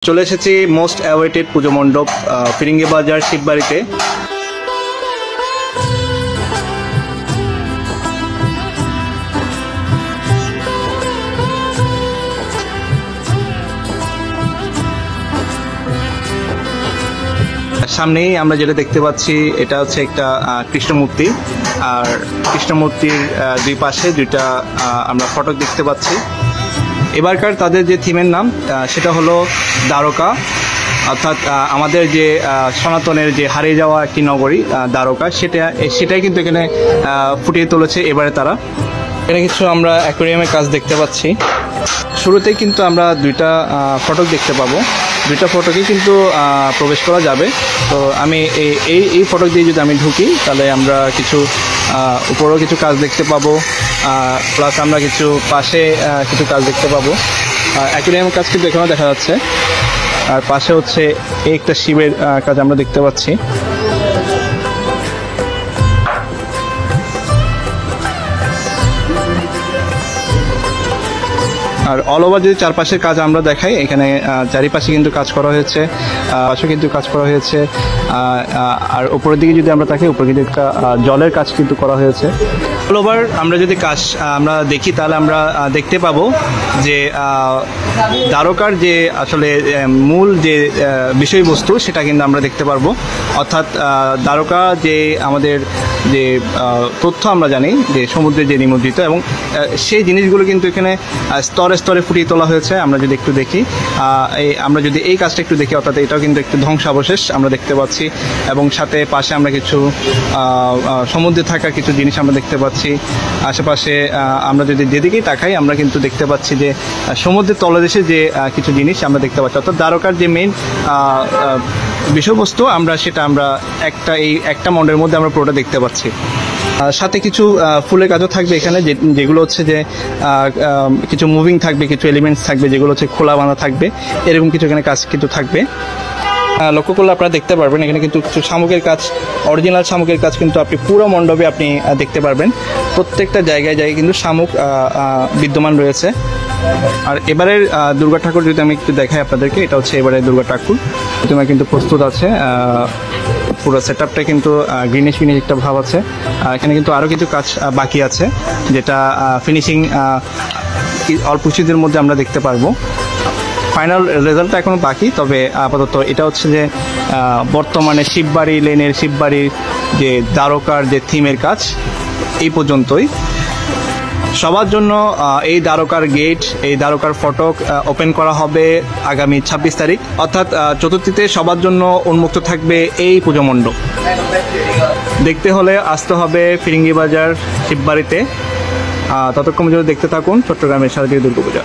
চলে এসেছি most awaited পুজো মণ্ডপ ফিরিঙ্গি বাজার শিববাড়িতে। সামনেই আমরা যেটা দেখতে পাচ্ছি এটা হচ্ছে একটা কৃষ্ণ মূর্তি, আর কৃষ্ণ মূর্তির দুই পাশে দুইটা আমরা ফটক দেখতে পাচ্ছি। এবারকার তাদের যে থিমের নাম সেটা হলো দ্বারকা, অর্থাৎ আমাদের যে সনাতনের যে হারিয়ে যাওয়া একটি নগরী দ্বারকা, সেটাই কিন্তু এখানে ফুটিয়ে তুলেছে এবারে তারা। এখানে কিছু আমরা অ্যাকোয়ারিয়ামের কাজ দেখতে পাচ্ছি। শুরুতেই কিন্তু আমরা দুইটা ফটক দেখতে পাবো, দুইটা ফটকেই কিন্তু প্রবেশ করা যাবে। তো আমি এই ফটক দিয়ে যদি আমি ঢুকি তাহলে আমরা কিছু উপরেও কিছু কাজ দেখতে পাবো, প্লাস আমরা কিছু পাশে কিছু কাজ দেখতে পাবো। অ্যাকোয়ারিয়ামের কাজ কিন্তু এখানেও দেখা যাচ্ছে, আর পাশে হচ্ছে এই একটা শিবের কাজ আমরা দেখতে পাচ্ছি। আর অল ওভার যদি চারপাশের কাজ আমরা দেখাই, এখানে চারিপাশে কিন্তু কাজ করা হয়েছে, পাশে কিন্তু কাজ করা হয়েছে। আর উপরের দিকে যদি আমরা তাকাই, উপরে কিন্তু একটা জলের কাজ কিন্তু করা হয়েছে। অল ওভার আমরা যদি কাজ আমরা দেখি তাহলে আমরা দেখতে পাবো যে দ্বারকার যে আসলে মূল যে বিষয়বস্তু সেটা কিন্তু আমরা দেখতে পারবো। অর্থাৎ দ্বারকা যে আমাদের যে তথ্য আমরা জানি যে সমুদ্রে যে নিমজ্জিত, এবং সেই জিনিসগুলো কিন্তু এখানে স্তরে স্তরে ফুটিয়ে তোলা হয়েছে। আমরা যদি একটু দেখি, আমরা যদি এই কাজটা একটু দেখি, অর্থাৎ এটাও কিন্তু একটু ধ্বংসাবশেষ আমরা দেখতে পাচ্ছি, এবং সাথে পাশে আমরা কিছু সমুদ্রে থাকা কিছু জিনিস আমরা দেখতে পাচ্ছি। আশেপাশে আমরা যদি যেদিকেই তাকাই আমরা কিন্তু দেখতে পাচ্ছি যে সমুদ্রের তলদেশে যে কিছু জিনিস আমরা দেখতে পাচ্ছি। অর্থাৎ দ্বারকার যে মেইন বিষয়বস্তু সেটা আমরা একটা মণ্ডের মধ্যে আমরা পুরোটা দেখতে পাচ্ছি। সাথে কিছু ফুলের কাজও থাকবে এখানে, যেগুলো হচ্ছে যে কিছু মুভিং থাকবে, কিছু এলিমেন্টস থাকবে যেগুলো হচ্ছে খোলা বাঁধা থাকবে, এরকম কিছু এখানে কাজ কিন্তু থাকবে। লক্ষ্য করলে আপনারা দেখতে পারবেন এখানে কিন্তু কিছু শামুকের কাজ, অরিজিনাল শামুকের কাজ কিন্তু আপনি পুরো মণ্ডপে আপনি দেখতে পারবেন। প্রত্যেকটা জায়গায় কিন্তু শামুক বিদ্যমান রয়েছে। আর এবারের দুর্গা ঠাকুর যদি আমি একটু দেখাই আপনাদেরকে, এটা হচ্ছে এবারের দুর্গা ঠাকুর, প্রতিমা কিন্তু প্রস্তুত আছে। পুরো সেট আপটা কিন্তু গ্রিনিশ একটা ভাব আছে। এখানে কিন্তু আরও কিছু কাজ বাকি আছে, যেটা ফিনিশিং অল্প কিছুদিনের মধ্যে আমরা দেখতে পারবো। ফাইনাল রেজাল্টটা এখনও বাকি, তবে আপাতত এটা হচ্ছে যে বর্তমানে শিববাড়ি লেনের শিববাড়ির যে দ্বারকার যে থিমের কাজ এই পর্যন্তই। সবার জন্য এই দ্বারকার গেট, এই দ্বারকার ফটক ওপেন করা হবে আগামী 26 তারিখ, অর্থাৎ চতুর্থীতে সবার জন্য উন্মুক্ত থাকবে এই পুজো মণ্ডপ। দেখতে হলে আসতে হবে ফিরিঙ্গি বাজার শিববাড়িতে। ততক্ষণ যদি দেখতে থাকুন চট্টগ্রামের শারদীয় দুর্গাপূজা।